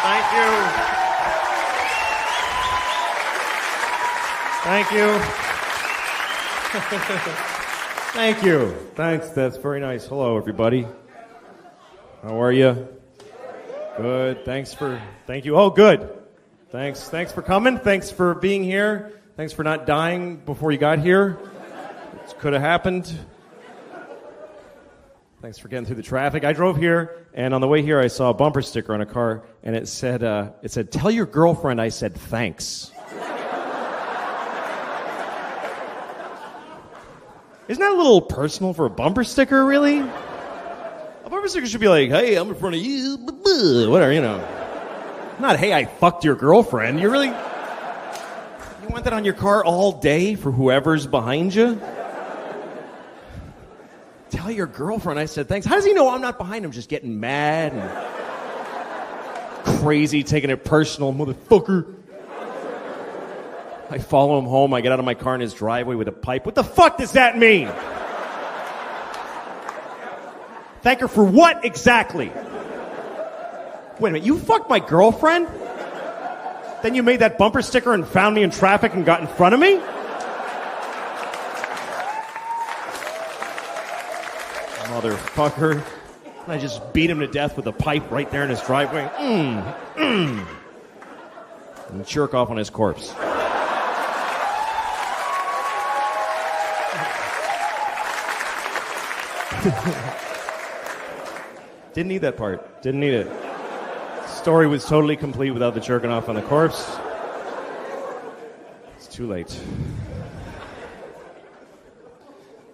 Thank you. Thank you. Thank you. Thanks. That's very nice. Hello, everybody. How are you? Good. Thank you. Oh, good. Thanks for coming. Thanks for being here. Thanks for not dying before you got here. It could have happened. Thanks for getting through the traffic. I drove here, and on the way here, I saw a bumper sticker on a car, and it said, "Tell your girlfriend I said thanks." Isn't that a little personal for a bumper sticker, really? A bumper sticker should be like, "Hey, I'm in front of you," whatever, you know. Not, "Hey, I fucked your girlfriend." You want that on your car all day for whoever's behind you? Tell your girlfriend I said thanks. How does he know I'm not behind him just getting mad and crazy, taking it personal, motherfucker? I follow him home. I get out of my car in his driveway with a pipe. What the fuck does that mean? Thank her for what exactly? Wait a minute, you fucked my girlfriend? Then you made that bumper sticker and found me in traffic and got in front of me? Motherfucker. And I just beat him to death with a pipe right there in his driveway. And jerk off on his corpse. Didn't need that part. Didn't need it. Story was totally complete without the jerking off on the corpse. It's too late.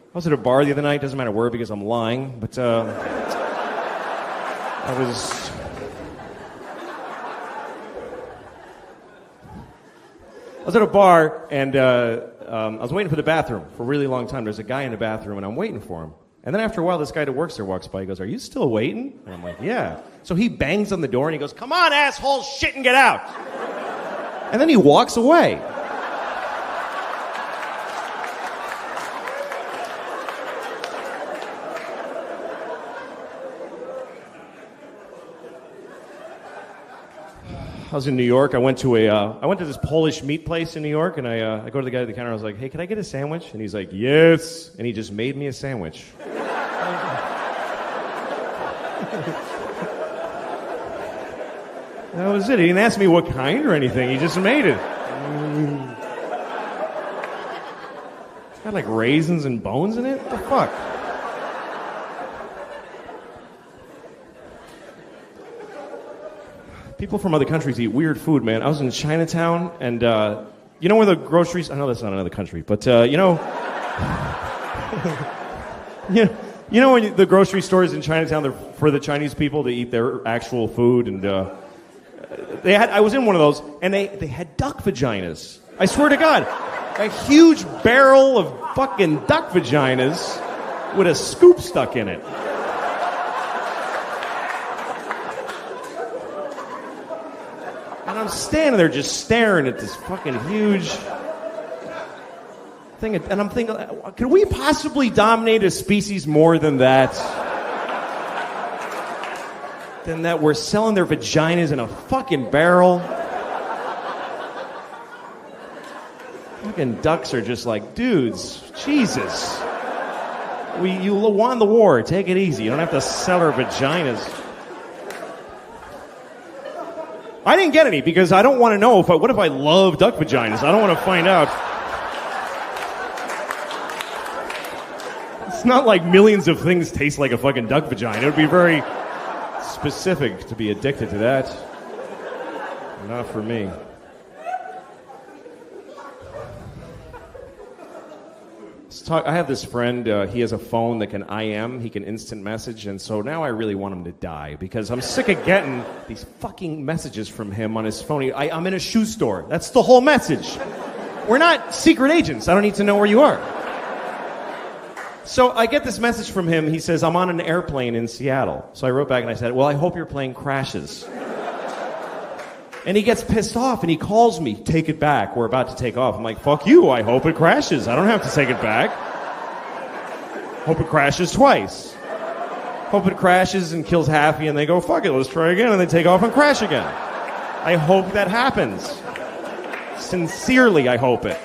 I was at a bar the other night. Doesn't matter where because I'm lying, but I was at a bar and I was waiting for the bathroom for a really long time. There's a guy in the bathroom and I'm waiting for him. And then after a while, this guy that works there walks by. He goes, "Are you still waiting?" And I'm like, "Yeah." So he bangs on the door and he goes, "Come on, asshole, shit and get out." And then he walks away. I was in New York. I went to this Polish meat place in New York, and I go to the guy at the counter. I was like, "Hey, can I get a sandwich?" And he's like, "Yes." And he just made me a sandwich. That was it. He didn't ask me what kind or anything. He just made it. It's got like raisins and bones in it. What the fuck? People from other countries eat weird food, man. I was in Chinatown, and you know where the groceries... I know that's not another country, but you know... you know when the grocery stores in Chinatown, they're for the Chinese people to eat their actual food, and I was in one of those, and they had duck vaginas. I swear to God. A huge barrel of fucking duck vaginas with a scoop stuck in it. And I'm standing there just staring at this fucking huge thing. And I'm thinking, could we possibly dominate a species more than that? Than that we're selling their vaginas in a fucking barrel? Fucking ducks are just like, dudes, Jesus. You won the war. Take it easy. You don't have to sell our vaginas. I didn't get any because I don't want to know what if I love duck vaginas? I don't want to find out. It's not like millions of things taste like a fucking duck vagina. It would be very specific to be addicted to that. Not for me. I have this friend, he has a phone that can IM, he can instant message, and so now I really want him to die because I'm sick of getting these fucking messages from him on his phone. I'm in a shoe store. That's the whole message. We're not secret agents. I don't need to know where you are. So I get this message from him. He says, "I'm on an airplane in Seattle." So I wrote back and I said, "Well, I hope your plane crashes." And he gets pissed off and he calls me, "Take it back. We're about to take off." I'm like, "Fuck you. I hope it crashes. I don't have to take it back. Hope it crashes twice. Hope it crashes and kills Happy and they go, fuck it, let's try again. And they take off and crash again. I hope that happens. Sincerely, I hope it.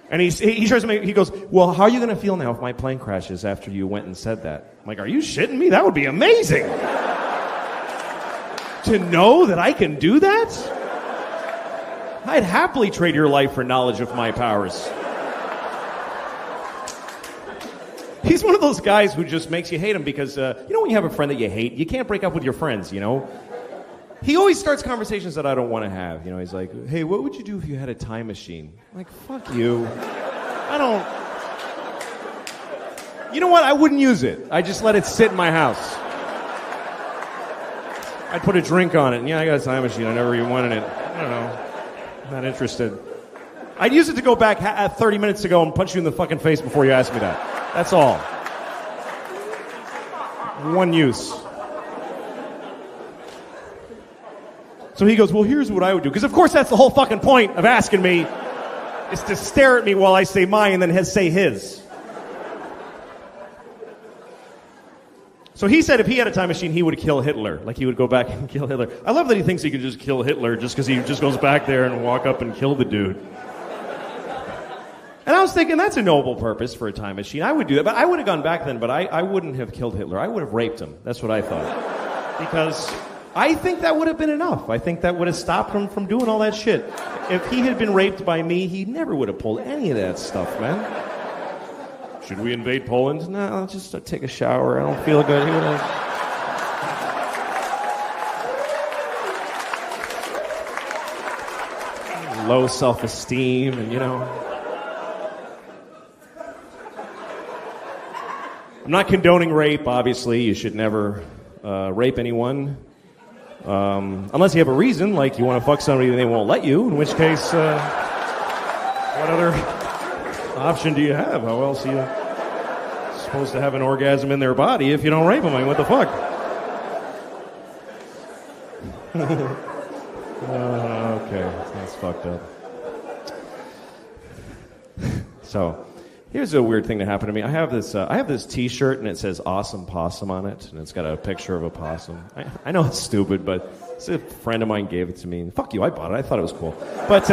And he tries to he goes, well, how are you going to feel now if my plane crashes after you went and said that? I'm like, are you shitting me? That would be amazing. To know that I can do that? I'd happily trade your life for knowledge of my powers. He's one of those guys who just makes you hate him because, you know when you have a friend that you hate, you can't break up with your friends, you know? He always starts conversations that I don't want to have. You know, he's like, hey, what would you do if you had a time machine? I'm like, fuck you. I don't... You know what? I wouldn't use it. I just let it sit in my house. I'd put a drink on it. And yeah, I got a time machine. I never even wanted it. I don't know. I'm not interested. I'd use it to go back 30 minutes ago and punch you in the fucking face before you ask me that. That's all. One use. So he goes, well, here's what I would do. Because, of course, that's the whole fucking point of asking me, is to stare at me while I say mine and then say his. So he said if he had a time machine, he would kill Hitler. Like, he would go back and kill Hitler. I love that he thinks he can just kill Hitler just because he just goes back there and walk up and kill the dude. And I was thinking, that's a noble purpose for a time machine. I would do that. But I would have gone back then, but I wouldn't have killed Hitler. I would have raped him. That's what I thought. Because... I think that would have been enough. I think that would have stopped him from doing all that shit. If he had been raped by me, he never would have pulled any of that stuff, man. Should we invade Poland? No, I'll just take a shower. I don't feel good. He would have... Low self-esteem and, you know... I'm not condoning rape, obviously. You should never rape anyone. Unless you have a reason, like you want to fuck somebody and they won't let you, in which case, what other option do you have? How else are you supposed to have an orgasm in their body if you don't rape them? I mean, what the fuck? Okay, that's fucked up. So... Here's a weird thing that happened to me. I have this T-shirt and it says "Awesome Possum" on it, and it's got a picture of a possum. I know it's stupid, but a friend of mine gave it to me. And fuck you, I bought it. I thought it was cool. But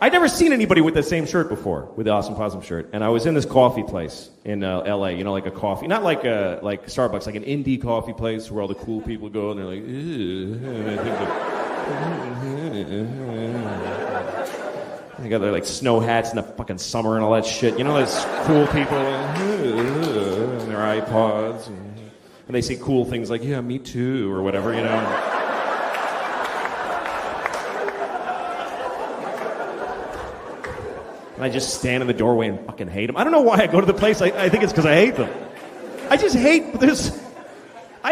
I'd never seen anybody with the same shirt before, with the Awesome Possum shirt. And I was in this coffee place in L.A. You know, like a coffee, not like Starbucks, like an indie coffee place where all the cool people go and they're like, they got their like snow hats in the fucking summer and all that shit. You know, those cool people and their iPods, and they say cool things like, yeah, me too, or whatever, you know. And I just stand in the doorway and fucking hate them. I don't know why I go to the place. I think it's because I hate them. I just hate...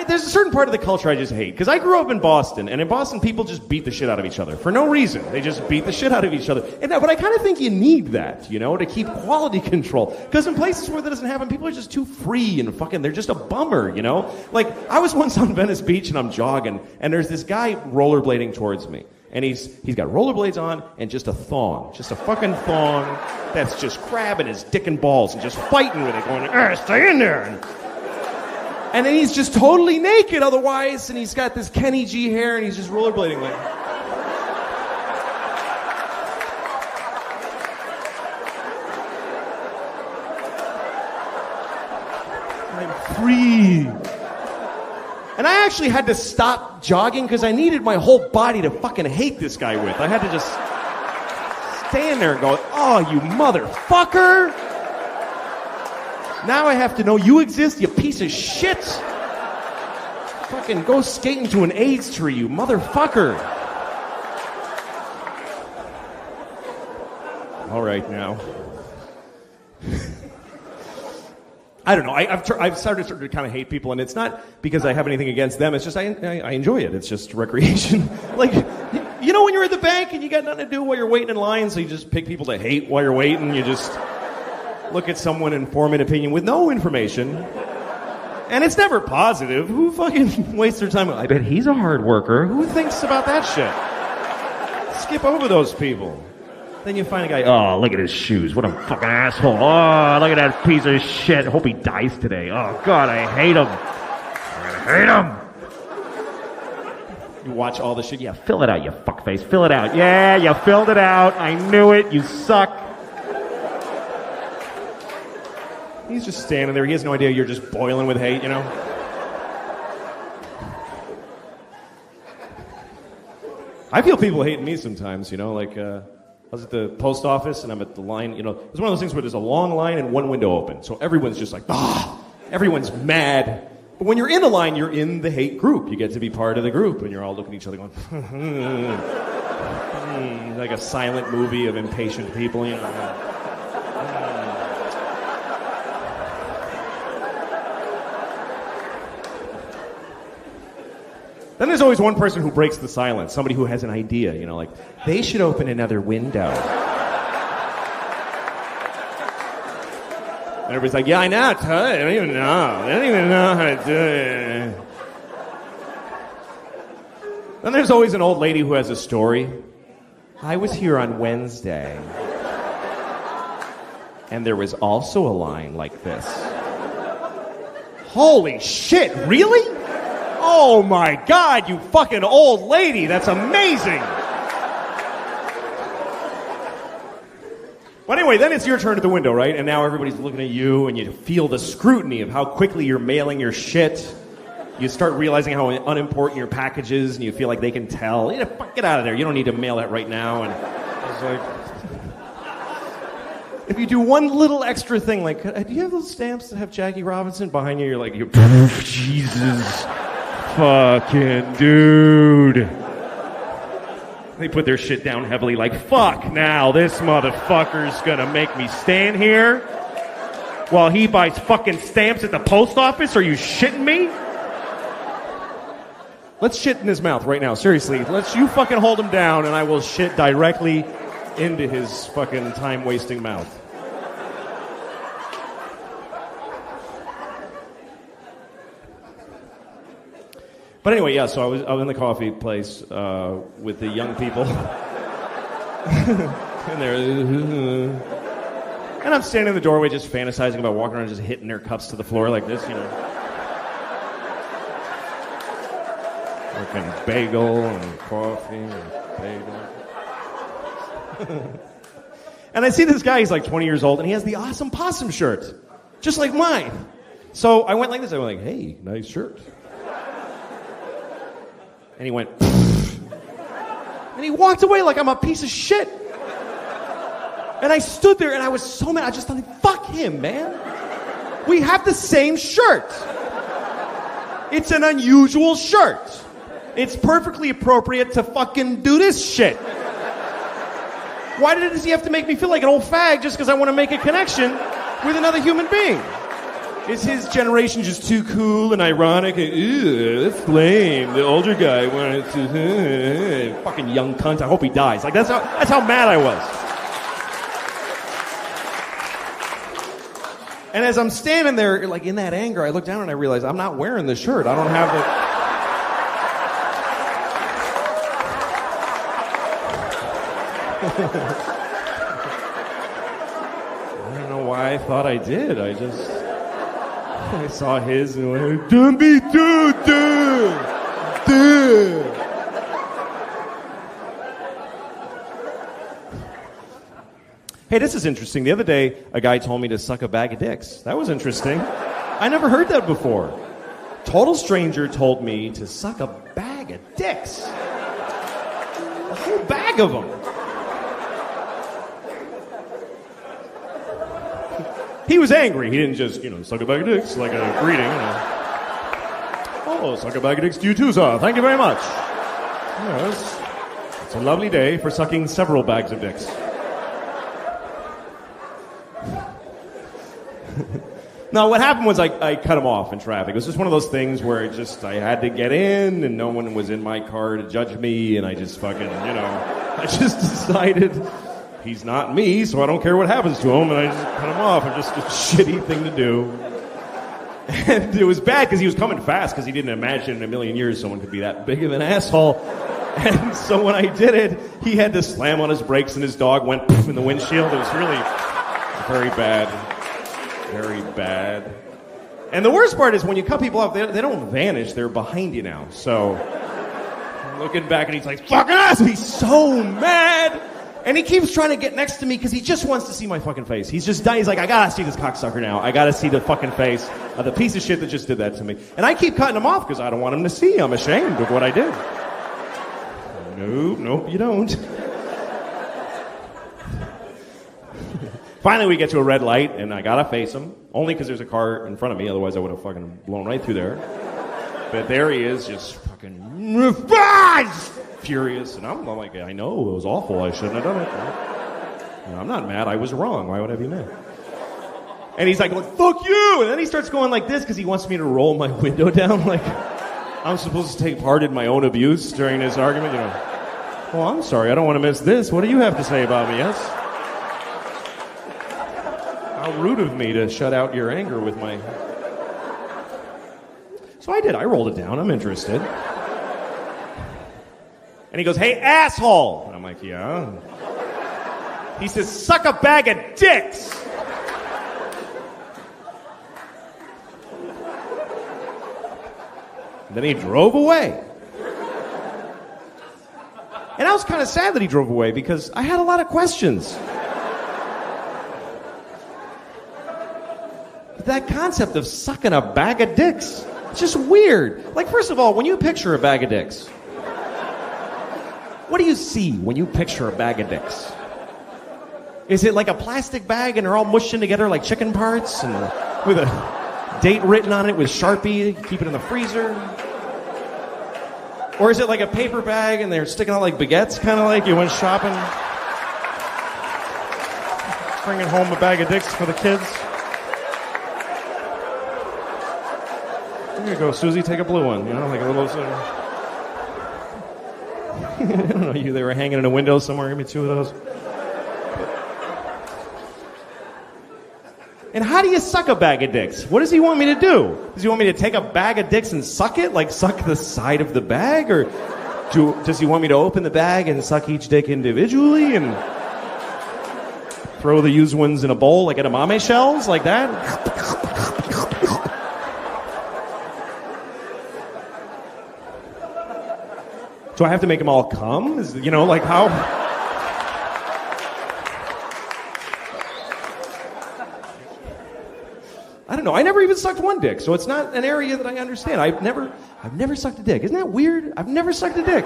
There's a certain part of the culture I just hate. Because I grew up in Boston, and in Boston, people just beat the shit out of each other. For no reason. They just beat the shit out of each other. But I kind of think you need that, you know, to keep quality control. Because in places where that doesn't happen, people are just too free and fucking, they're just a bummer, you know? Like, I was once on Venice Beach, and I'm jogging, and there's this guy rollerblading towards me. And he's got rollerblades on and just a thong. Just a fucking thong that's just grabbing his dick and balls and just fighting with it, going, stay in there. And then he's just totally naked otherwise, and he's got this Kenny G hair, and he's just rollerblading like... I'm free. And I actually had to stop jogging because I needed my whole body to fucking hate this guy with. I had to just stand there and go, oh, you motherfucker! Now I have to know you exist, you piece of shit. Fucking go skate into an AIDS tree, you motherfucker. All right, now. I don't know. I've started to kind of hate people, and it's not because I have anything against them. It's just I enjoy it. It's just recreation. Like, you know when you're at the bank and you got nothing to do while you're waiting in line, so you just pick people to hate while you're waiting. You just... look at someone and form an opinion with no information. And it's never positive. Who fucking wastes their time? I bet he's a hard worker. Who thinks about that shit? Skip over those people. Then you find a guy, oh, look at his shoes. What a fucking asshole. Oh, look at that piece of shit. Hope he dies today. Oh, God, I hate him. I hate him. You watch all the shit. Yeah, fill it out, you fuckface. Fill it out. Yeah, you filled it out. I knew it. You suck. He's just standing there. He has no idea you're just boiling with hate, you know? I feel people hating me sometimes, you know, like, I was at the post office and I'm at the line, you know, it's one of those things where there's a long line and one window open. So everyone's just like, everyone's mad. But when you're in the line, you're in the hate group. You get to be part of the group and you're all looking at each other going, like a silent movie of impatient people, you know. Then there's always one person who breaks the silence, somebody who has an idea, you know, like, they should open another window. And everybody's like, yeah, I know, I don't even know. I don't even know how to do it. Then there's always an old lady who has a story. I was here on Wednesday, and there was also a line like this. Holy shit, really? Oh my God, you fucking old lady. That's amazing. But anyway, then it's your turn at the window, right? And now everybody's looking at you and you feel the scrutiny of how quickly you're mailing your shit. You start realizing how unimportant your package is and you feel like they can tell. Get out of there. You don't need to mail that right now. And it's like, if you do one little extra thing, like, do you have those stamps that have Jackie Robinson behind you? You're like, Jesus. Fucking dude. They put their shit down heavily like, fuck now, this motherfucker's gonna make me stand here while he buys fucking stamps at the post office? Are you shitting me? Let's shit in his mouth right now, seriously. You fucking hold him down and I will shit directly into his fucking time-wasting mouth. But anyway, yeah, so I was in the coffee place with the young people. And I'm standing in the doorway just fantasizing about walking around just hitting their cups to the floor like this, you know. Fucking bagel and coffee and bagel. And I see this guy, he's like 20 years old, and he has the awesome possum shirt, just like mine. So I went like this, I went like, hey, nice shirt. And he went, and he walked away like I'm a piece of shit. And I stood there and I was so mad. I just thought, fuck him, man. We have the same shirt. It's an unusual shirt. It's perfectly appropriate to fucking do this shit. Why does he have to make me feel like an old fag just because I want to make a connection with another human being? Is his generation just too cool and ironic? Ew, that's lame. The older guy wanted to... fucking young cunt. I hope he dies. Like, that's how mad I was. And as I'm standing there, like, in that anger, I look down and I realize I'm not wearing the shirt. I don't have the... I don't know why I thought I did. I saw his and went, don't be dude. Hey, this is interesting. The other day, a guy told me to suck a bag of dicks. That was interesting. I never heard that before. Total stranger told me to suck a bag of dicks. A whole bag of them. He was angry. He didn't just, suck a bag of dicks like a greeting. Oh, suck a bag of dicks to you too, sir. Thank you very much. Yes. It's a lovely day for sucking several bags of dicks. No, what happened was I cut him off in traffic. It was just one of those things where I had to get in and no one was in my car to judge me and I just fucking, I just decided... He's not me, so I don't care what happens to him, and I just cut him off. It's just a shitty thing to do. And it was bad because he was coming fast because he didn't imagine in a million years someone could be that big of an asshole. And so when I did it, he had to slam on his brakes and his dog went poof in the windshield. It was really very bad. Very bad. And the worst part is when you cut people off, they don't vanish. They're behind you now. So I'm looking back and he's like, fucking ass! He's so mad! And he keeps trying to get next to me because he just wants to see my fucking face. He's just dying. He's like, I gotta see this cocksucker now. I gotta see the fucking face of the piece of shit that just did that to me. And I keep cutting him off because I don't want him to see. I'm ashamed of what I did. Nope, you don't. Finally, we get to a red light, and I gotta face him. Only because there's a car in front of me, otherwise I would have fucking blown right through there. But there he is, just fucking furious. And I'm like, I know, it was awful. I shouldn't have done it. No, I'm not mad. I was wrong. Why would I be mad? And he's like, fuck you! And then he starts going like this because he wants me to roll my window down. Like, I'm supposed to take part in my own abuse during this argument. You know, well, I'm sorry. I don't want to miss this. What do you have to say about me, yes? How rude of me to shut out your anger with my... So I did. I rolled it down. I'm interested. And he goes, hey, asshole! And I'm like, yeah. He says, suck a bag of dicks! And then he drove away. And I was kind of sad that he drove away because I had a lot of questions. That concept of sucking a bag of dicks, it's just weird. Like, first of all, when you picture a bag of dicks, what do you see when you picture a bag of dicks? Is it like a plastic bag and they're all mushed in together like chicken parts and with a date written on it with Sharpie, keep it in the freezer? Or is it like a paper bag and they're sticking out like baguettes, kind of like you went shopping? Bringing home a bag of dicks for the kids? Here you go, Susie, take a blue one. You know, like a little... I don't know, they were hanging in a window somewhere. Give me two of those. And how do you suck a bag of dicks? What does he want me to do? Does he want me to take a bag of dicks and suck it? Like suck the side of the bag? Or does he want me to open the bag and suck each dick individually and throw the used ones in a bowl like edamame shells? Like that? Do I have to make them all come? You know, like how... I don't know. I never even sucked one dick, so it's not an area that I understand. I've never sucked a dick. Isn't that weird? I've never sucked a dick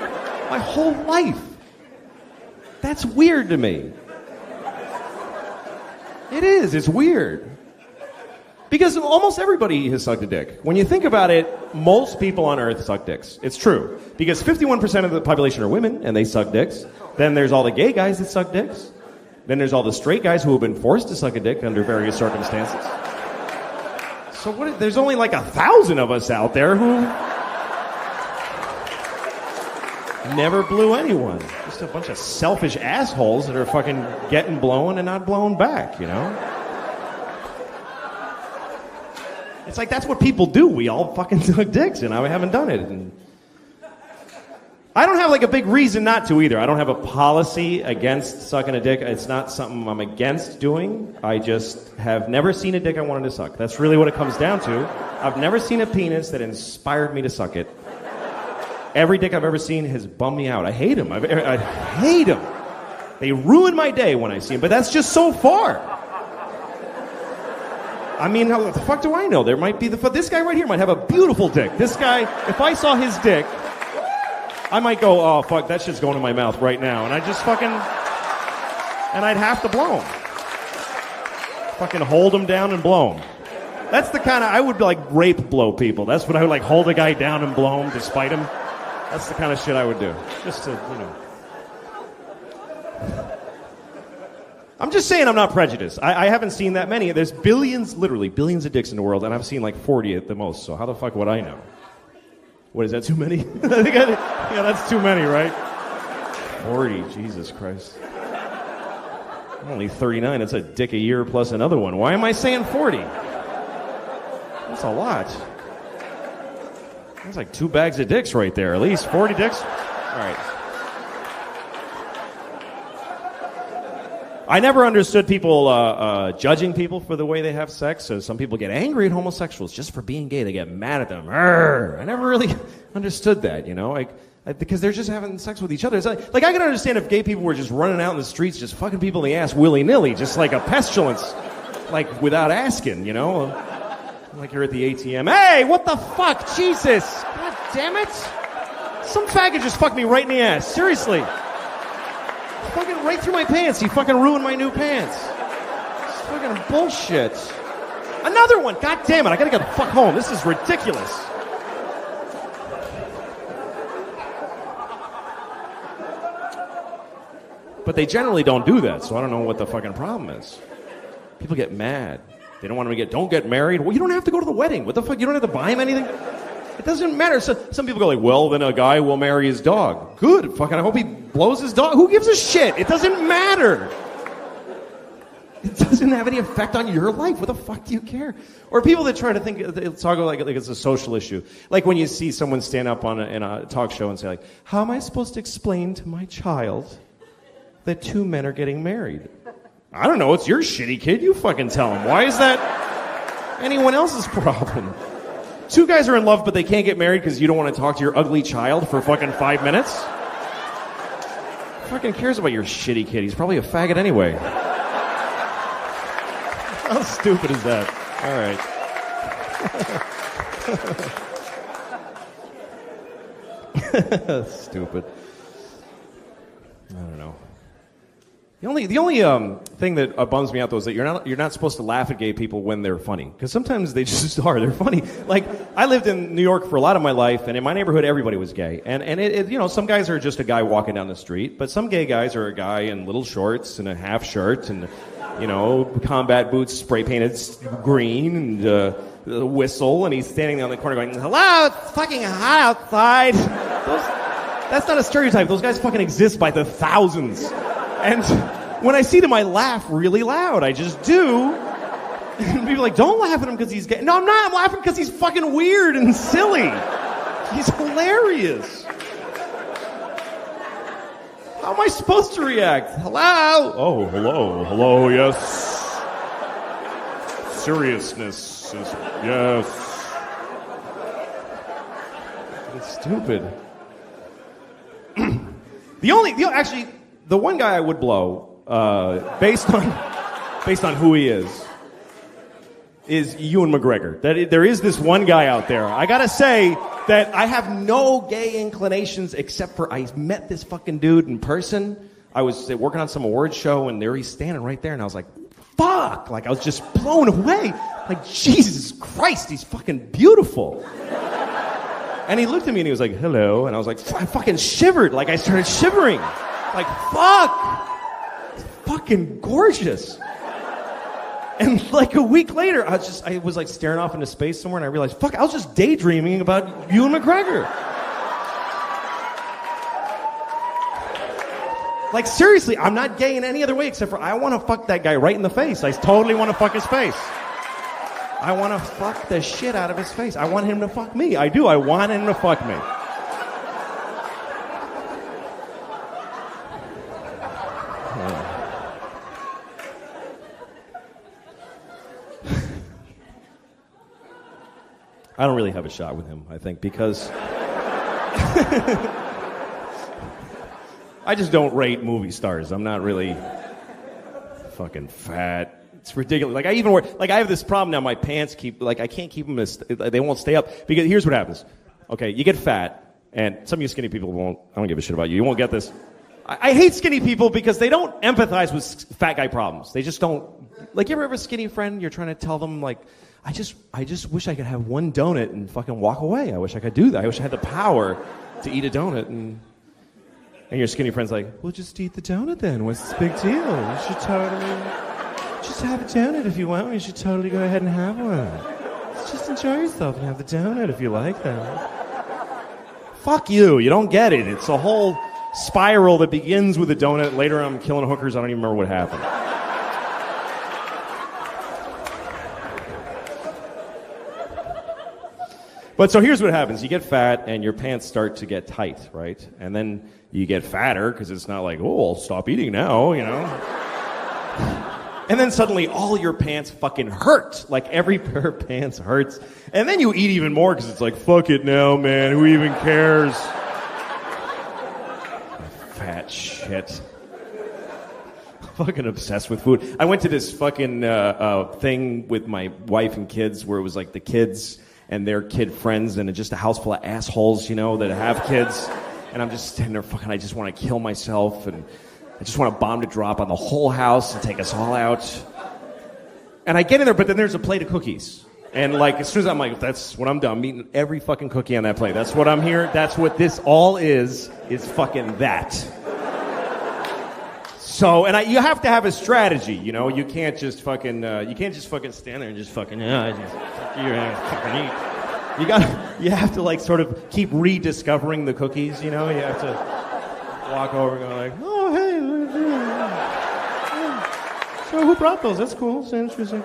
my whole life. That's weird to me. It is. It's weird. Because almost everybody has sucked a dick. When you think about it, most people on Earth suck dicks. It's true. Because 51% of the population are women, and they suck dicks. Then there's all the gay guys that suck dicks. Then there's all the straight guys who have been forced to suck a dick under various circumstances. So there's only like 1,000 of us out there who never blew anyone. Just a bunch of selfish assholes that are fucking getting blown and not blown back, you know? It's like, that's what people do. We all fucking suck dicks, and I haven't done it. And I don't have like a big reason not to either. I don't have a policy against sucking a dick. It's not something I'm against doing. I just have never seen a dick I wanted to suck. That's really what it comes down to. I've never seen a penis that inspired me to suck it. Every dick I've ever seen has bummed me out. I hate them. I hate them. They ruin my day when I see them, but that's just so far. I mean, what the fuck do I know? There might be this guy right here might have a beautiful dick. This guy, if I saw his dick, I might go, oh, fuck, that shit's going in my mouth right now. And I just fucking... And I'd have to blow him. Fucking hold him down and blow him. That's the kind of... I would, like, rape blow people. That's what I would, like, hold a guy down and blow him despite him. That's the kind of shit I would do. Just to, you know... I'm just saying I'm not prejudiced. I haven't seen that many. There's billions, literally billions of dicks in the world, and I've seen like 40 at the most. So how the fuck would I know? What, is that too many? Yeah, that's too many, right? 40, Jesus Christ. I'm only 39. That's a dick a year plus another one. Why am I saying 40? That's a lot. That's like 2 bags of dicks right there. At least 40 dicks. All right. I never understood people judging people for the way they have sex. So some people get angry at homosexuals just for being gay. They get mad at them. Arrgh. I never really understood that, you know, because they're just having sex with each other. It's like I can understand if gay people were just running out in the streets, just fucking people in the ass willy-nilly, just like a pestilence, like without asking, you know. Like you're at the ATM. Hey, what the fuck? Jesus. God damn it. Some faggot just fucked me right in the ass. Seriously. Fucking right through my pants. He fucking ruined my new pants. It's fucking bullshit. Another one. God damn it. I gotta get the fuck home. This is ridiculous. But they generally don't do that, so I don't know what the fucking problem is. People get mad. They don't want to don't get married. Well, you don't have to go to the wedding. What the fuck? You don't have to buy him anything? It doesn't matter. So, some people go like, well, then a guy will marry his dog. Good. Fucking I hope he blows his dog. Who gives a shit? It doesn't matter. It doesn't have any effect on your life. What the fuck do you care? Or people that try to talk like it's a social issue. Like when you see someone stand up in a talk show and say like, how am I supposed to explain to my child that two men are getting married? I don't know. It's your shitty kid. You fucking tell him. Why is that anyone else's problem? Two guys are in love, but they can't get married because you don't want to talk to your ugly child for fucking 5 minutes? Who fucking cares about your shitty kid? He's probably a faggot anyway. How stupid is that? All right. Stupid. I don't know. The only thing that bums me out though is that you're not supposed to laugh at gay people when they're funny, because sometimes they just are. They're funny. Like I lived in New York for a lot of my life, and in my neighborhood everybody was gay, and it you know, some guys are just a guy walking down the street, but some gay guys are a guy in little shorts and a half shirt and, you know, combat boots spray painted green and a whistle, and he's standing there on the corner going, hello, it's fucking hot outside. That's not a stereotype. Those guys fucking exist by the thousands. And when I see them, I laugh really loud. I just do. And people are like, don't laugh at him because he's gay. No, I'm not. I'm laughing because he's fucking weird and silly. He's hilarious. How am I supposed to react? Hello? Oh, hello. Hello, yes. Seriousness is, yes. It's stupid. Actually, the one guy I would blow, based on who he is Ewan McGregor. There is this one guy out there. I gotta say that I have no gay inclinations except for I met this fucking dude in person. I was working on some awards show, and there he's standing right there, and I was like, fuck! Like, I was just blown away. Like, Jesus Christ, he's fucking beautiful. And he looked at me and he was like, hello. And I was like, I fucking shivered. Like, I started shivering. Like, fuck! It's fucking gorgeous. And like a week later, I was like staring off into space somewhere, and I realized, fuck, I was just daydreaming about Ewan McGregor. Like, seriously, I'm not gay in any other way except for I want to fuck that guy right in the face. I totally want to fuck his face. I want to fuck the shit out of his face. I want him to fuck me. I do. I want him to fuck me. I don't really have a shot with him, I think, because I just don't rate movie stars. I'm not really fucking fat. It's ridiculous. Like, I have this problem now. My pants I can't keep them they won't stay up. Because here's what happens. Okay, you get fat, and some of you skinny people I don't give a shit about you. You won't get this. I hate skinny people because they don't empathize with fat guy problems. They just don't. Like, you ever have a skinny friend, you're trying to tell them, like, I just wish I could have one donut and fucking walk away. I wish I could do that. I wish I had the power to eat a donut. And your skinny friend's like, well, just eat the donut then. What's the big deal? You should totally just have a donut if you want. You should totally go ahead and have one. Just enjoy yourself and have the donut if you like that. Fuck you. You don't get it. It's a whole spiral that begins with a donut. Later I'm killing hookers. I don't even remember what happened. But so here's what happens. You get fat and your pants start to get tight, right? And then you get fatter because it's not like, oh, I'll stop eating now, you know? And then suddenly all your pants fucking hurt. Like every pair of pants hurts. And then you eat even more because it's like, fuck it now, man. Who even cares? Fat shit. Fucking obsessed with food. I went to this fucking thing with my wife and kids where it was like the kids and their kid friends and just a house full of assholes, you know, that have kids. And I'm just standing there fucking, I just want to kill myself and I just want a bomb to drop on the whole house and take us all out. And I get in there, but then there's a plate of cookies. And like, as soon as I'm like, that's what I'm done. I'm eating every fucking cookie on that plate. That's what I'm here. That's what this all is fucking that. So, and you have to have a strategy, you know. You can't just fucking stand there and just fucking, fucking eat. You have to like sort of keep rediscovering the cookies, you know. You have to walk over and go like, oh hey, so who brought those? That's cool. That's interesting.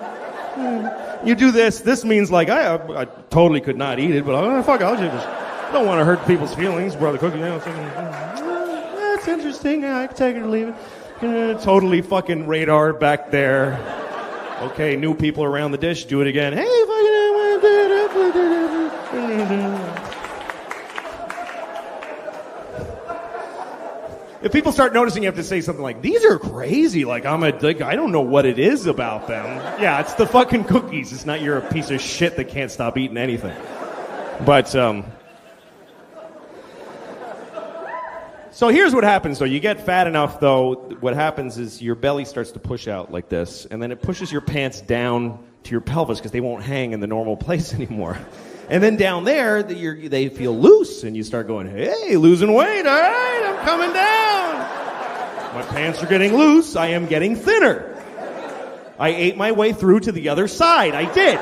You do this. This means like I totally could not eat it, but fuck, I'll just don't want to hurt people's feelings. Brought the cookie. That's interesting. Yeah, I can take it or leave it. Totally fucking radar back there. Okay, new people around the dish. Do it again. Hey, if people start noticing, you have to say something like, these are crazy. Like, I don't know what it is about them. Yeah, it's the fucking cookies. It's not you're a piece of shit that can't stop eating anything. But, so here's what happens, though. You get fat enough, though, what happens is your belly starts to push out like this, and then it pushes your pants down to your pelvis because they won't hang in the normal place anymore. And then down there, they feel loose, and you start going, hey, losing weight, all right, I'm coming down. My pants are getting loose. I am getting thinner. I ate my way through to the other side. I did.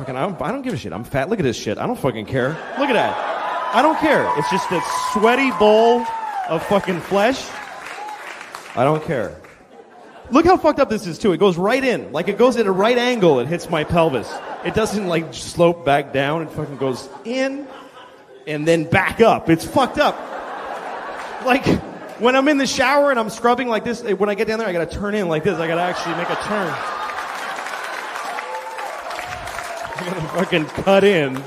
I don't give a shit. I'm fat. Look at this shit. I don't fucking care. Look at that. I don't care. It's just a sweaty bowl of fucking flesh. I don't care. Look how fucked up this is, too. It goes right in. Like, it goes at a right angle. It hits my pelvis. It doesn't, like, slope back down. It fucking goes in and then back up. It's fucked up. Like, when I'm in the shower and I'm scrubbing like this, when I get down there, I gotta turn in like this. I gotta actually make a turn. I gotta fucking cut in,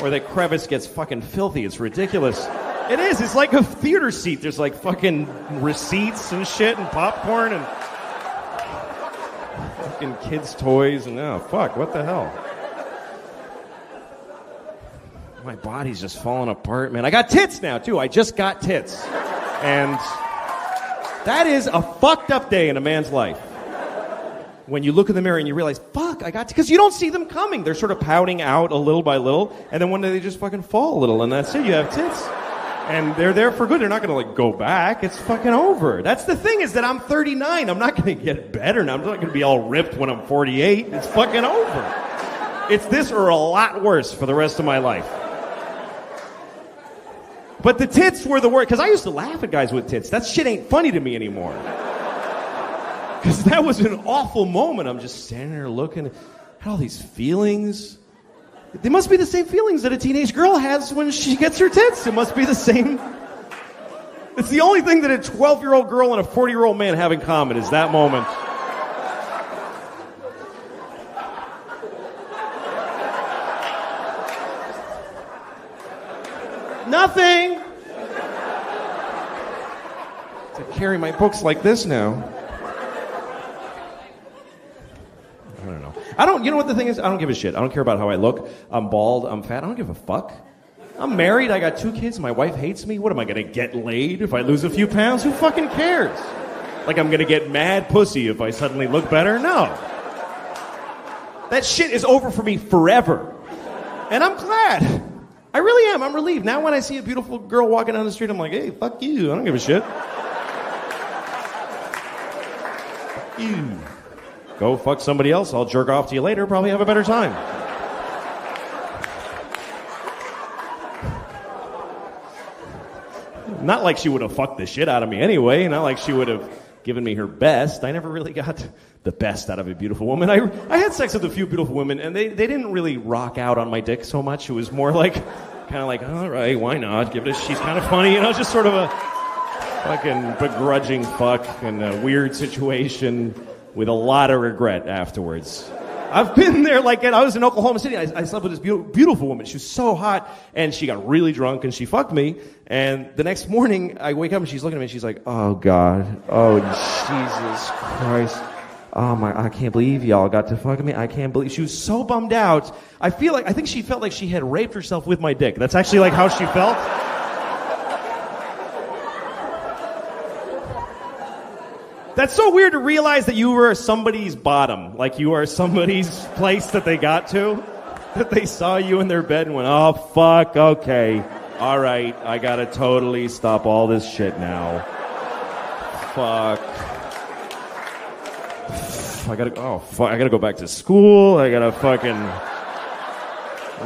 or the crevice gets fucking filthy. It's ridiculous. It is. It's like a theater seat. There's like fucking receipts and shit and popcorn and fucking kids' toys and fuck, what the hell? My body's just falling apart, man. I got tits now, too. I just got tits. And that is a fucked up day in a man's life. When you look in the mirror and you realize, fuck, I got, because you don't see them coming. They're sort of pouting out a little by little, and then one day they just fucking fall a little, and that's it. You have tits. And they're there for good. They're not going to, like, go back. It's fucking over. That's the thing, is that I'm 39. I'm not going to get better now. I'm not going to be all ripped when I'm 48. It's fucking over. It's this or a lot worse for the rest of my life. But the tits were the worst, because I used to laugh at guys with tits. That shit ain't funny to me anymore. Because that was an awful moment. I'm just standing there looking at all these feelings. They must be the same feelings that a teenage girl has when she gets her tits. It must be the same. It's the only thing that a 12-year-old girl and a 40-year-old man have in common is that moment. Nothing. To carry my books like this now. I don't know. You know what the thing is? I don't give a shit. I don't care about how I look. I'm bald. I'm fat. I don't give a fuck. I'm married. I got 2 kids. My wife hates me. What am I going to get laid if I lose a few pounds? Who fucking cares? Like I'm going to get mad pussy if I suddenly look better? No. That shit is over for me forever. And I'm glad. I really am. I'm relieved. Now when I see a beautiful girl walking down the street, I'm like, hey, fuck you. I don't give a shit. Fuck you. Go fuck somebody else. I'll jerk off to you later. Probably have a better time. Not like she would have fucked the shit out of me anyway. Not like she would have given me her best. I never really got the best out of a beautiful woman. I had sex with a few beautiful women, and they didn't really rock out on my dick so much. It was more like kind of like, all right, why not? Give it a, she's kind of funny, just sort of a fucking begrudging fuck in a weird situation with a lot of regret afterwards. I've been there, like, I was in Oklahoma City. I slept with this beautiful woman. She was so hot, and she got really drunk, and she fucked me. And the next morning, I wake up, and she's looking at me, and she's like, oh, God. Oh, Jesus Christ. Oh, I can't believe y'all got to fuck me. I can't believe. She was so bummed out. I think she felt like she had raped herself with my dick. That's actually, like, how she felt. That's so weird to realize that you were somebody's bottom. Like you are somebody's place that they got to. That they saw you in their bed and went, oh, fuck, okay. All right, I gotta totally stop all this shit now. Fuck. I gotta go back to school. I gotta fucking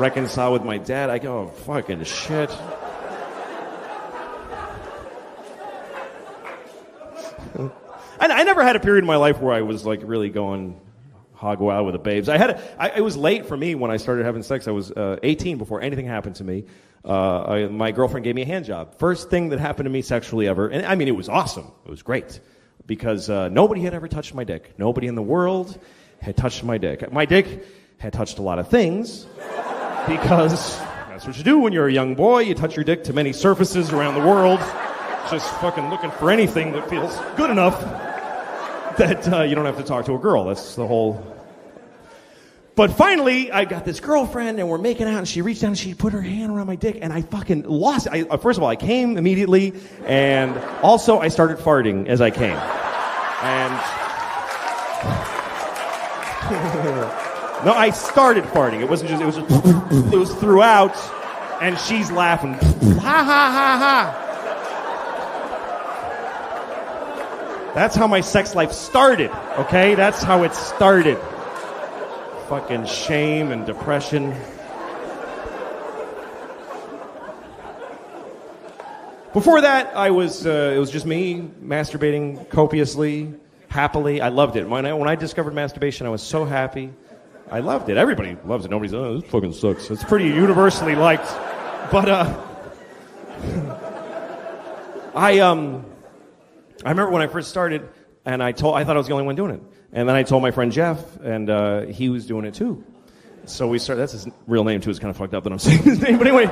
reconcile with my dad. I go, fucking shit. I never had a period in my life where I was like really going hog wild with the babes. It was late for me when I started having sex. I was 18 before anything happened to me. My girlfriend gave me a hand job. First thing that happened to me sexually ever. And I mean, it was awesome. It was great. Because nobody had ever touched my dick. Nobody in the world had touched my dick. My dick had touched a lot of things. Because that's what you do when you're a young boy. You touch your dick to many surfaces around the world. Just fucking looking for anything that feels good enough that you don't have to talk to a girl. That's the whole... But finally, I got this girlfriend, and we're making out, and she reached down, and she put her hand around my dick, and I fucking lost it. First of all, I came immediately, and also I started farting as I came. And... No, I started farting. It wasn't just... It was throughout, and she's laughing. Ha, ha, ha, ha. That's how my sex life started, okay? That's how it started. Fucking shame and depression. Before that, it was just me masturbating copiously, happily. I loved it. When I discovered masturbation, I was so happy. I loved it. Everybody loves it. Nobody's, oh, this fucking sucks. It's pretty universally liked. But, I remember when I first started, and I thought I was the only one doing it. And then I told my friend Jeff, and he was doing it too. So we started, that's his real name too, it's kind of fucked up that I'm saying his name. But anyway,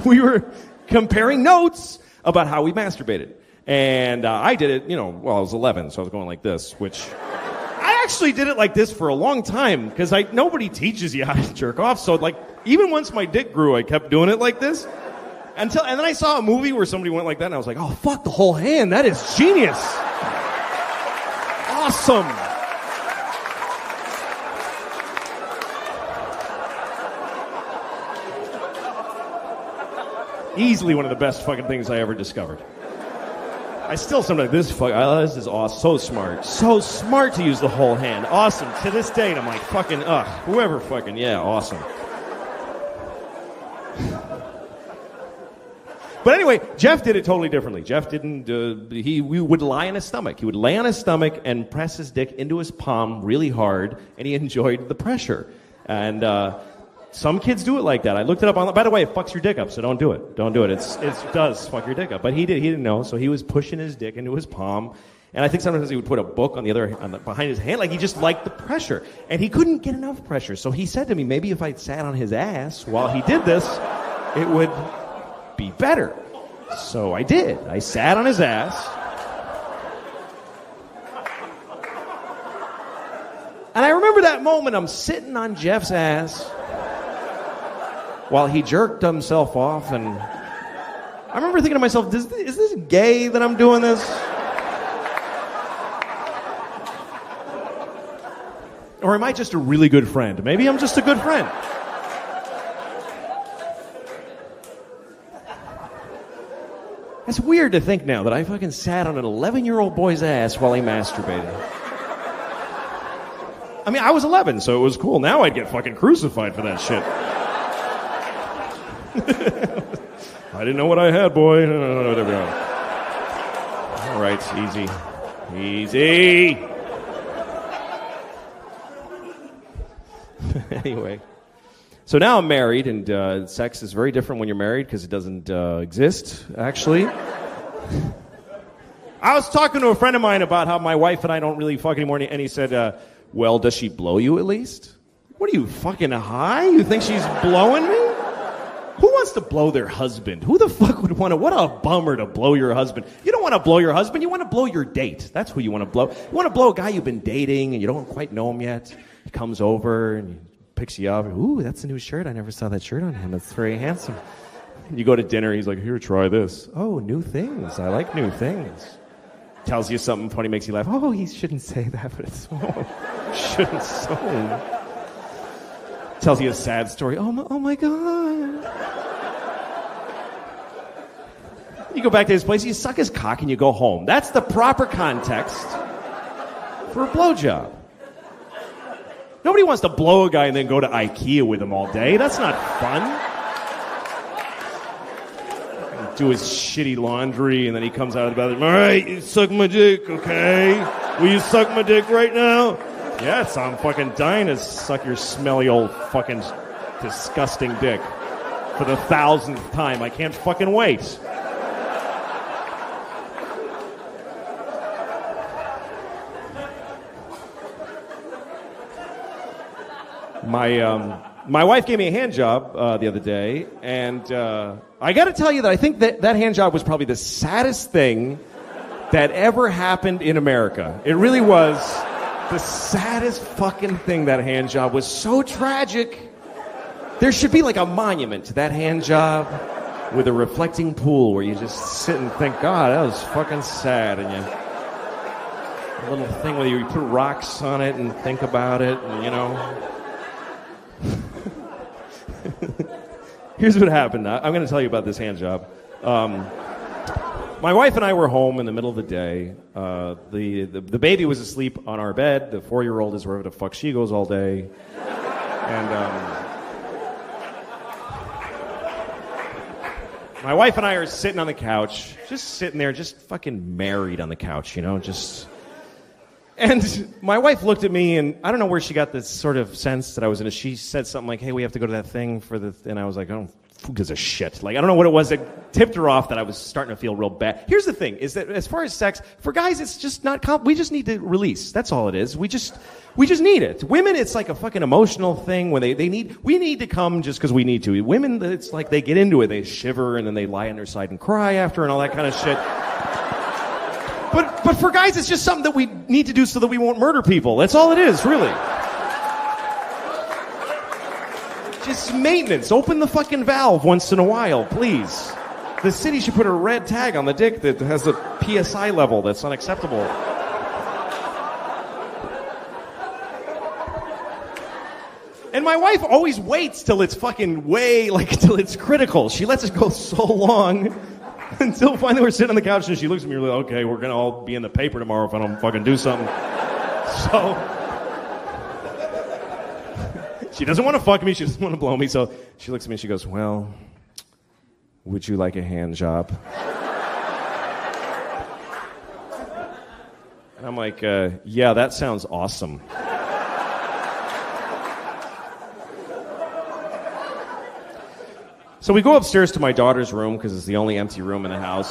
we were comparing notes about how we masturbated. And I did it, I was 11, so I was going like this, which I actually did it like this for a long time, because nobody teaches you how to jerk off. So like, even once my dick grew, I kept doing it like this. And then I saw a movie where somebody went like that, and I was like, oh, fuck, the whole hand. That is genius. Awesome. Easily one of the best fucking things I ever discovered. I still sometimes, this is awesome. So smart. So smart to use the whole hand. Awesome. To this day, and I'm like, fucking, whoever fucking, yeah, awesome. But anyway, Jeff did it totally differently. Jeff didn't, we would lie on his stomach. He would lay on his stomach and press his dick into his palm really hard, and he enjoyed the pressure. And some kids do it like that. I looked it up online. By the way, it fucks your dick up, so don't do it. Don't do it. It does fuck your dick up. But he didn't know, so he was pushing his dick into his palm. And I think sometimes he would put a book behind his hand, like he just liked the pressure. And he couldn't get enough pressure. So he said to me, maybe if I sat on his ass while he did this, it would be better. So I did. I sat on his ass. And I remember that moment. I'm sitting on Jeff's ass while he jerked himself off, and I remember thinking to myself, is this gay that I'm doing this? Or am I just a really good friend? Maybe I'm just a good friend. It's weird to think now that I fucking sat on an 11-year-old boy's ass while he masturbated. I mean, I was 11, so it was cool. Now I'd get fucking crucified for that shit. I didn't know what I had, boy. No, there we go. All right, easy. Easy. Anyway. So now I'm married, and sex is very different when you're married because it doesn't exist, actually. I was talking to a friend of mine about how my wife and I don't really fuck anymore, and he said, well, does she blow you at least? What are you, fucking high? You think she's blowing me? Who wants to blow their husband? Who the fuck would want to? What a bummer to blow your husband. You don't want to blow your husband. You want to blow your date. That's who you want to blow. You want to blow a guy you've been dating and you don't quite know him yet. He comes over and he picks you up. Ooh, that's a new shirt. I never saw that shirt on him. That's very handsome. You go to dinner. He's like, here, try this. Oh, new things. I like new things. Tells you something funny, makes you laugh. Oh, he shouldn't say that, but it's shouldn't so. Tells you a sad story. Oh my God. You go back to his place, you suck his cock, and you go home. That's the proper context for a blowjob. Nobody wants to blow a guy and then go to IKEA with him all day. That's not fun. Do his shitty laundry, and then he comes out of the bathroom. All right, you suck my dick, okay? Will you suck my dick right now? Yes, I'm fucking dying to suck your smelly old fucking disgusting dick for the 1,000th time. I can't fucking wait. My wife gave me a hand job the other day, and I got to tell you that I think that hand job was probably the saddest thing that ever happened in America. It really was the saddest fucking thing, that hand job. Was so tragic. There should be like a monument to that hand job with a reflecting pool where you just sit and think, God, that was fucking sad. And a little thing where you put rocks on it and think about it, and you know. Here's what happened. I'm going to tell you about this hand job. My wife and I were home in the middle of the day. The baby was asleep on our bed. The 4-year-old is wherever the fuck she goes all day. And my wife and I are sitting on the couch, just sitting there, just fucking married on the couch, you know, just... And my wife looked at me, and I don't know where she got this sort of sense that I was in. She said something like, hey, we have to go to that thing for the... And I was like, oh, who gives a shit? Like, I don't know what it was that tipped her off that I was starting to feel real bad. Here's the thing, is that as far as sex, for guys, it's just not... we just need to release. That's all it is. We just need it. Women, it's like a fucking emotional thing when we need to come just because we need to. Women, it's like they get into it. They shiver, and then they lie on their side and cry after and all that kind of shit. But for guys, it's just something that we need to do so that we won't murder people. That's all it is, really. Just maintenance. Open the fucking valve once in a while, please. The city should put a red tag on the dick that has a PSI level that's unacceptable. And my wife always waits till it's fucking till it's critical. She lets it go so long until finally we're sitting on the couch and she looks at me like, okay, we're going to all be in the paper tomorrow if I don't fucking do something. So she doesn't want to fuck me. She doesn't want to blow me. So she looks at me and she goes, well, would you like a hand job? And I'm like, yeah, that sounds awesome. So we go upstairs to my daughter's room because it's the only empty room in the house.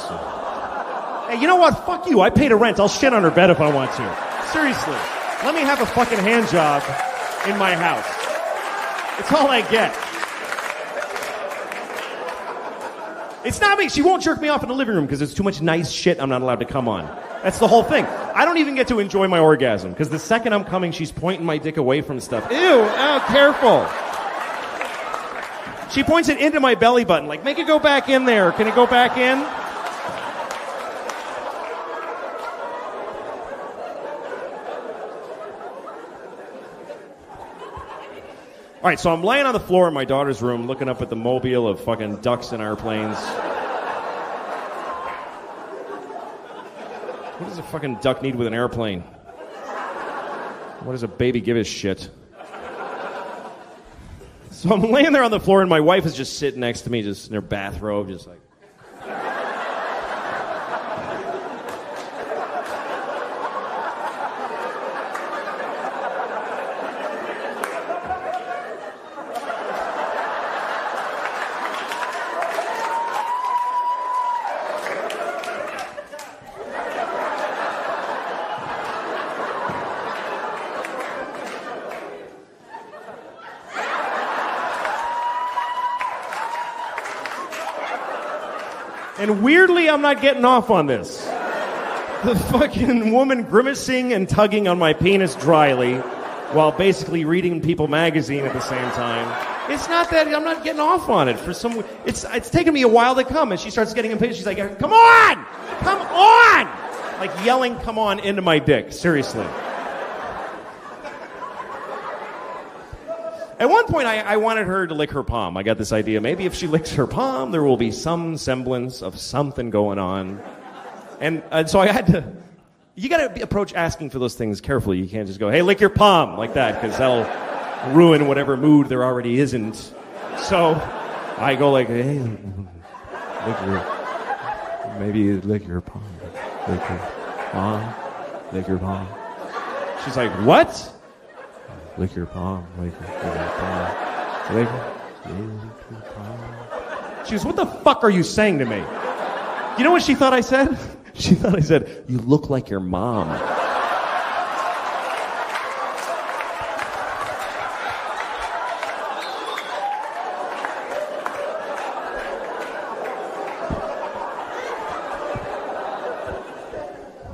Hey, you know what? Fuck you. I paid a rent. I'll shit on her bed if I want to. Seriously. Let me have a fucking hand job in my house. It's all I get. It's not me. She won't jerk me off in the living room because there's too much nice shit I'm not allowed to come on. That's the whole thing. I don't even get to enjoy my orgasm because the second I'm coming, she's pointing my dick away from stuff. Ew. Oh, careful. She points it into my belly button, like, make it go back in there. Can it go back in? All right, so I'm laying on the floor in my daughter's room, looking up at the mobile of fucking ducks and airplanes. What does a fucking duck need with an airplane? What does a baby give a shit? So I'm laying there on the floor, and my wife is just sitting next to me, just in her bathrobe, just like... And weirdly, I'm not getting off on this. The fucking woman grimacing and tugging on my penis dryly while basically reading People magazine at the same time. It's not that I'm not getting off on it for some. It's taken me a while to come, and she starts getting impatient. She's like, "Come on, come on!" Like yelling, "Come on!" into my dick. Seriously. At one point, I wanted her to lick her palm. I got this idea. Maybe if she licks her palm, there will be some semblance of something going on. And so I had to. You got to approach asking for those things carefully. You can't just go, "Hey, lick your palm," like that, because that'll ruin whatever mood there already isn't. So I go like, "Hey, maybe lick your palm, lick your palm, lick your palm." She's like, "What?" "Lick your palm, lick your palm, lick your palm." She goes, "What the fuck are you saying to me?" You know what she thought I said? She thought I said, "You look like your mom."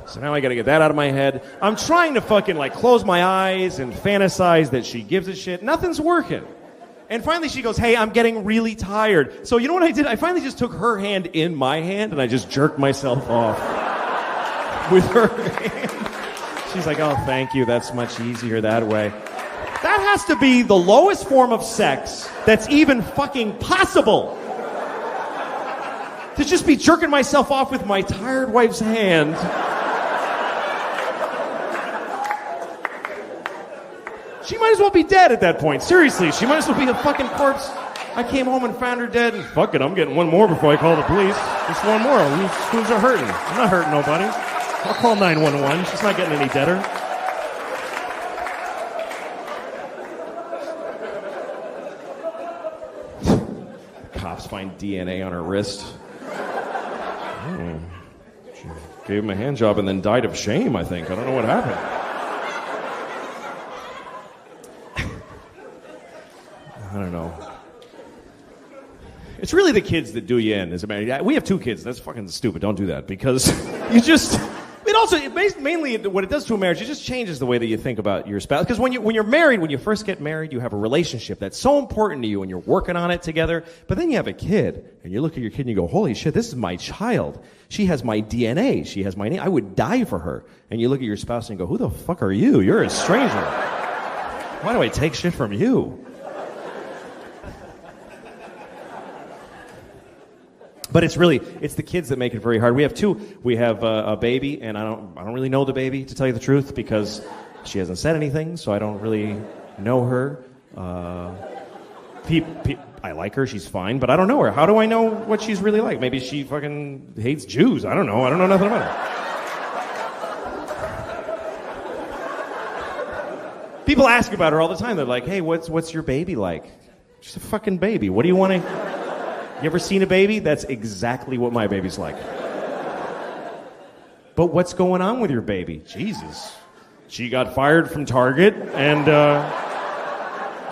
So now I gotta get that out of my head. I'm trying to fucking like close my eyes and fantasize that she gives a shit. Nothing's working. And finally she goes, "Hey, I'm getting really tired." So you know what I did? I finally just took her hand in my hand and I just jerked myself off with her hand. She's like, "Oh, thank you. That's much easier that way." That has to be the lowest form of sex that's even fucking possible. To just be jerking myself off with my tired wife's hand. She might as well be dead at that point. Seriously, she might as well be a fucking corpse. I came home and found her dead, and fuck it, I'm getting one more before I call the police. Just one more. Who's her hurting? I'm not hurting nobody. I'll call 911. She's not getting any deader. Cops find DNA on her wrist. She gave him a hand job and then died of shame, I think. I don't know what happened. I don't know. It's really the kids that do you in. As a man, we have 2 kids. That's fucking stupid. Don't do that because you just. Mainly what it does to a marriage, it just changes the way that you think about your spouse. Because when you're married, when you first get married, you have a relationship that's so important to you, and you're working on it together. But then you have a kid, and you look at your kid and you go, "Holy shit, this is my child. She has my DNA. She has my name. I would die for her." And you look at your spouse and you go, "Who the fuck are you? You're a stranger. Why do I take shit from you?" But it's the kids that make it very hard. We have 2. We have a baby, and I don't really know the baby, to tell you the truth, because she hasn't said anything, so I don't really know her. I like her, she's fine, but I don't know her. How do I know what she's really like? Maybe she fucking hates Jews. I don't know. I don't know nothing about her. People ask about her all the time. They're like, "Hey, what's your baby like?" She's a fucking baby. What do you want to... You ever seen a baby? That's exactly what my baby's like. But what's going on with your baby? Jesus. She got fired from Target, and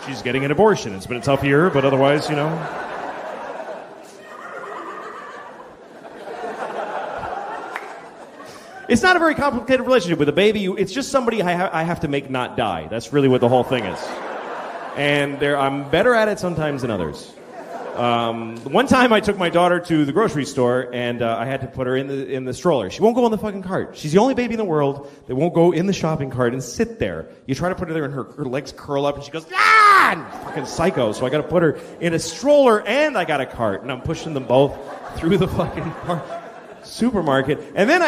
she's getting an abortion. It's been a tough year, but otherwise, you know. It's not a very complicated relationship with a baby. It's just somebody I have to make not die. That's really what the whole thing is. And I'm better at it sometimes than others. One time I took my daughter to the grocery store, and I had to put her in the stroller. She won't go in the fucking cart. She's the only baby in the world that won't go in the shopping cart and sit there. You try to put her there, and her legs curl up, and she goes, "Ah!" And fucking psycho. So I got to put her in a stroller, and I got a cart, and I'm pushing them both through the fucking supermarket. And then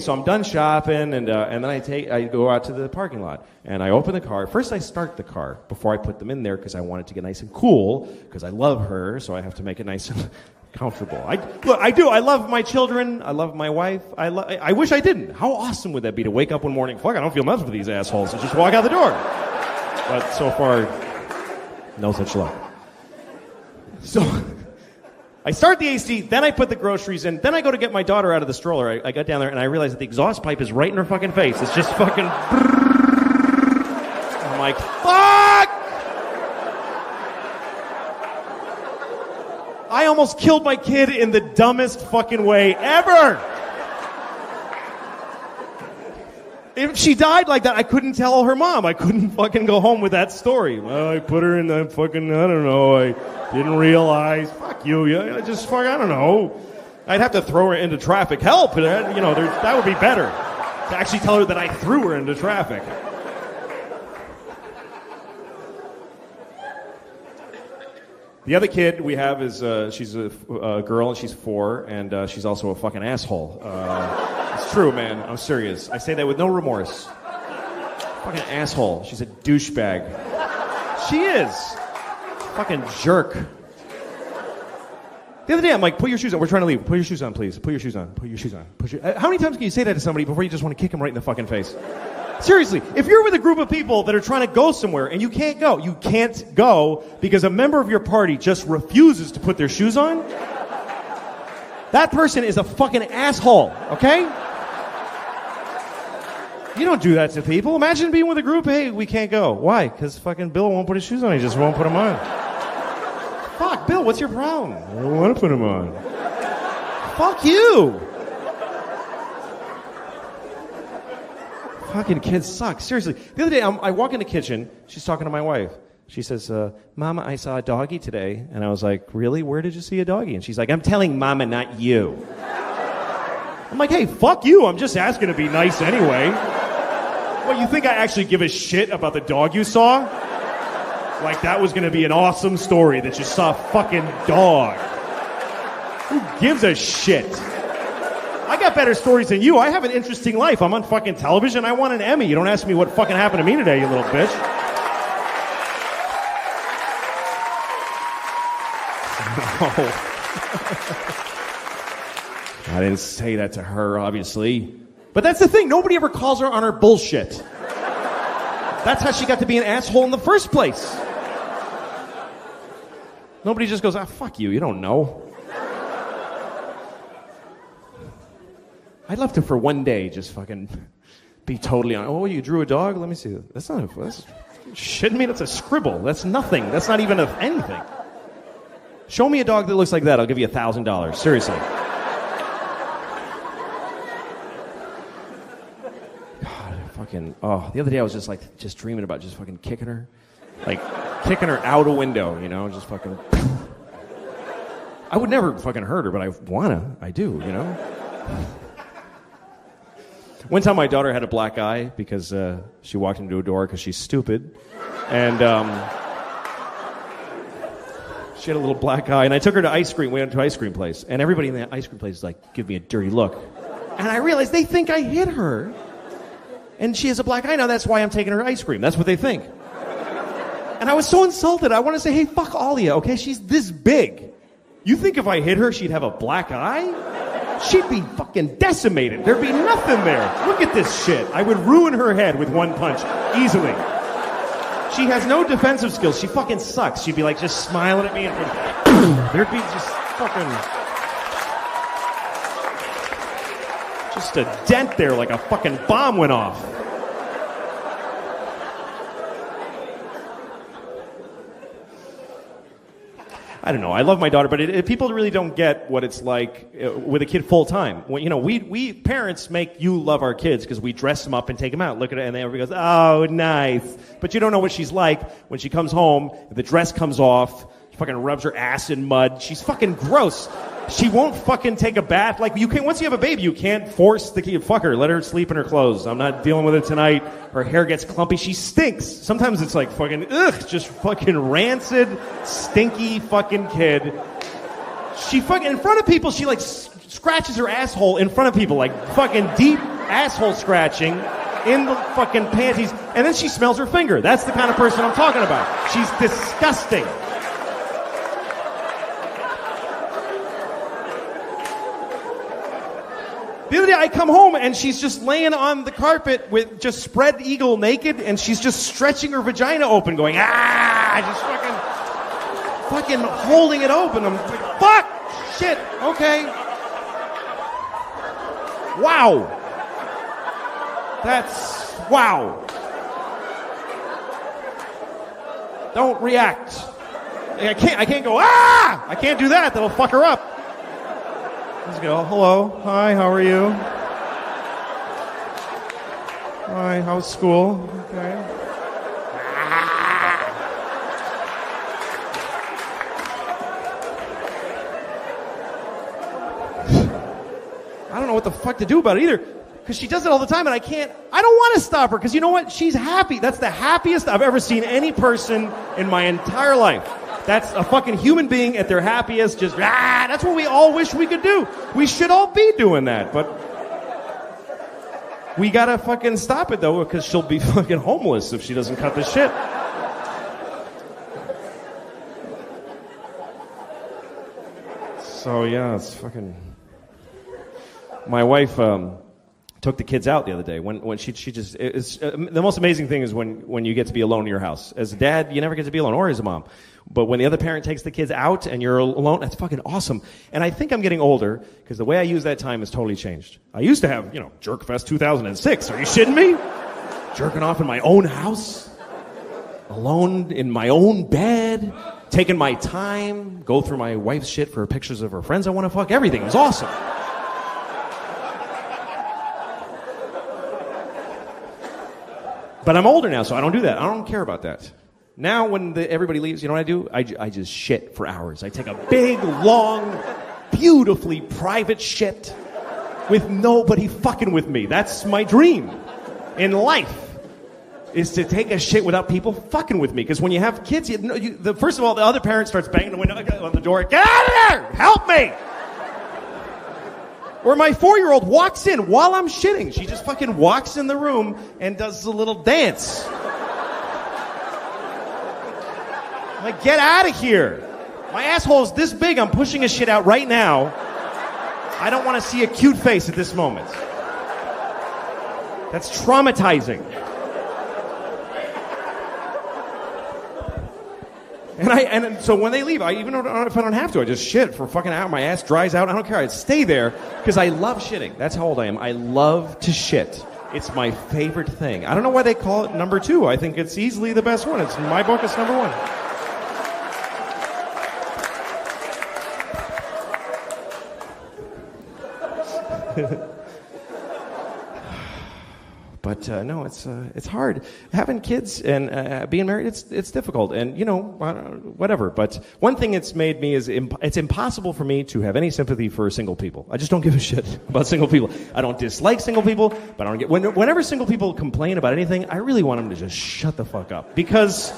so I'm done shopping, and then I go out to the parking lot, and I open the car. First I start the car before I put them in there, because I want it to get nice and cool, because I love her, so I have to make it nice and comfortable. I do. I love my children. I love my wife. I wish I didn't. How awesome would that be to wake up one morning, fuck, I don't feel nothing for these assholes, and just walk out the door. But so far, no such luck. So I start the AC, then I put the groceries in, then I go to get my daughter out of the stroller. I got down there, and I realized that the exhaust pipe is right in her fucking face. It's just fucking... I'm like, fuck! I almost killed my kid in the dumbest fucking way ever. If she died like that, I couldn't tell her mom. I couldn't fucking go home with that story. Well, I put her in the fucking, I don't know, I didn't realize. Fuck you. I just, fuck, I don't know. I'd have to throw her into traffic. Help! That would be better. To actually tell her that I threw her into traffic. The other kid we have is, she's a girl and she's 4, and she's also a fucking asshole. It's true, man. I'm serious. I say that with no remorse. Fucking asshole. She's a douchebag. She is. Fucking jerk. The other day, I'm like, put your shoes on. We're trying to leave. Put your shoes on, please. Put your shoes on. Put your shoes on. How many times can you say that to somebody before you just want to kick them right in the fucking face? Seriously, if you're with a group of people that are trying to go somewhere and you can't go because a member of your party just refuses to put their shoes on, that person is a fucking asshole, okay? You don't do that to people. Imagine being with a group, hey, we can't go. Why? Because fucking Bill won't put his shoes on. He just won't put them on. Fuck, Bill, what's your problem? I don't want to put them on. Fuck you. Fucking kids suck. Seriously. The other day, I walk in the kitchen. She's talking to my wife. She says, Mama, I saw a doggy today. And I was like, really? Where did you see a doggy? And she's like, I'm telling Mama, not you. I'm like, hey, fuck you. I'm just asking to be nice anyway. What, you think I actually give a shit about the dog you saw? Like that was going to be an awesome story that you saw a fucking dog. Who gives a shit? I got better stories than you. I have an interesting life. I'm on fucking television. I won an Emmy. You don't ask me what fucking happened to me today, you little bitch. No. I didn't say that to her, obviously. But that's the thing. Nobody ever calls her on her bullshit. That's how she got to be an asshole in the first place. Nobody just goes, fuck you. You don't know. I'd love to, for one day, just fucking be totally on. Oh, you drew a dog? Let me see. That's shitting me. That's a scribble. That's nothing. That's not even anything. Show me a dog that looks like that. I'll give you $1,000. Seriously. God, fucking. Oh, the other day I was just dreaming about just fucking kicking her, kicking her out a window. Just fucking. I would never fucking hurt her, but I do. One time my daughter had a black eye because she walked into a door because she's stupid. And she had a little black eye. And I took her to ice cream. We went to an ice cream place. And everybody in the ice cream place is like, give me a dirty look. And I realized they think I hit her. And she has a black eye now. That's why I'm taking her ice cream. That's what they think. And I was so insulted. I want to say, hey, fuck all of you, okay? She's this big. You think if I hit her, she'd have a black eye? She'd be fucking decimated. There'd be nothing there. Look at this shit. I would ruin her head with one punch, easily. She has no defensive skills. She fucking sucks. She'd be like just smiling at me and there'd be just fucking... just a dent there like a fucking bomb went off. I don't know. I love my daughter, but people really don't get what it's like with a kid full time. We parents make you love our kids because we dress them up and take them out. Look at it, and everybody goes, "Oh, nice." But you don't know what she's like when she comes home. The dress comes off. She fucking rubs her ass in mud. She's fucking gross. She won't fucking take a bath. Like, you can't, once you have a baby, you can't force the kid. Fuck her. Let her sleep in her clothes. I'm not dealing with it tonight. Her hair gets clumpy. She stinks. Sometimes it's like fucking, just fucking rancid, stinky fucking kid. She fucking, in front of people, she scratches her asshole in front of people. Like fucking deep asshole scratching in the fucking panties. And then she smells her finger. That's the kind of person I'm talking about. She's disgusting. The other day I come home and she's just laying on the carpet with just spread eagle naked and she's just stretching her vagina open going, just fucking holding it open. I'm like, fuck, shit, okay. Wow. Wow. Don't react. I can't go, ah! I can't do that. That'll fuck her up. Just go, hello, hi, how are you? Hi, how's school? Okay. I don't know what the fuck to do about it either, because she does it all the time, and I don't want to stop her, because you know what? She's happy. That's the happiest I've ever seen any person in my entire life. That's a fucking human being at their happiest, just, that's what we all wish we could do. We should all be doing that, but we gotta fucking stop it, though, because she'll be fucking homeless if she doesn't cut the shit. So, yeah, it's fucking... My wife took the kids out the other day. When she just... It's, the most amazing thing is when you get to be alone in your house. As a dad, you never get to be alone, or as a mom. But when the other parent takes the kids out and you're alone, that's fucking awesome. And I think I'm getting older, because the way I use that time has totally changed. I used to have, Jerkfest 2006. Are you shitting me? Jerking off in my own house, alone in my own bed, taking my time, go through my wife's shit for pictures of her friends I want to fuck, everything. It was awesome. But I'm older now, so I don't do that. I don't care about that. Now, when everybody leaves, you know what I do? I just shit for hours. I take a big, long, beautifully private shit with nobody fucking with me. That's my dream in life, is to take a shit without people fucking with me. Because when you have kids, first of all, the other parent starts banging the window on the door. Get out of there! Help me! Or my 4-year-old walks in while I'm shitting. She just fucking walks in the room and does a little dance. I'm like, get out of here. My asshole is this big. I'm pushing a shit out right now. I don't want to see a cute face at this moment. That's traumatizing. And so when they leave, even if I don't have to, I just shit for a fucking hour. My ass dries out. I don't care. I stay there because I love shitting. That's how old I am. I love to shit. It's my favorite thing. I don't know why they call it number 2. I think it's easily the best one. It's in my book. It's number 1. But no, it's hard. Having kids and being married, it's difficult. And, whatever. But one thing it's made me is it's impossible for me to have any sympathy for single people. I just don't give a shit about single people. I don't dislike single people, but I don't whenever single people complain about anything, I really want them to just shut the fuck up. Because...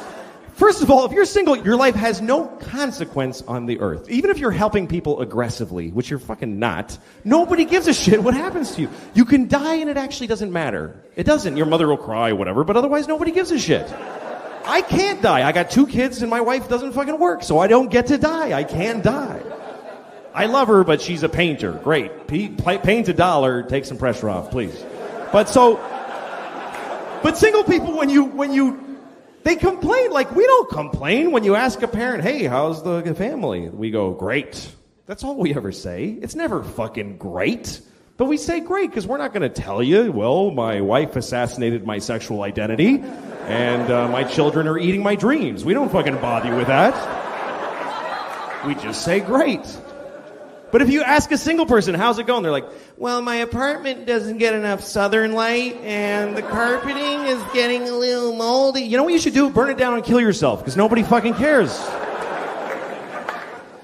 First of all, if you're single, your life has no consequence on the earth. Even if you're helping people aggressively, which you're fucking not, nobody gives a shit what happens to you. You can die and it actually doesn't matter. It doesn't. Your mother will cry, whatever, but otherwise nobody gives a shit. I can't die. I got 2 kids and my wife doesn't fucking work, so I don't get to die. I can't die. I love her, but she's a painter. Great. Paint $1, take some pressure off, please. But single people, when you they complain like we don't complain. When you ask a parent, hey, how's the family? We go, great. That's all we ever say. It's never fucking great. But we say great because we're not going to tell you, well, my wife assassinated my sexual identity and my children are eating my dreams. We don't fucking bother you with that. We just say great. But if you ask a single person, how's it going? They're like, well, my apartment doesn't get enough southern light, and the carpeting is getting a little moldy. You know what you should do? Burn it down and kill yourself, because nobody fucking cares.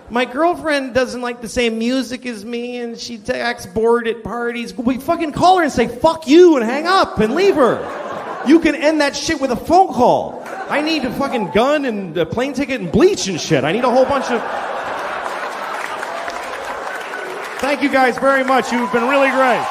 My girlfriend doesn't like the same music as me, and she acts bored at parties. We fucking call her and say, fuck you, and hang up, and leave her. You can end that shit with a phone call. I need a fucking gun and a plane ticket and bleach and shit. I need a whole bunch of... Thank you guys very much. You've been really great.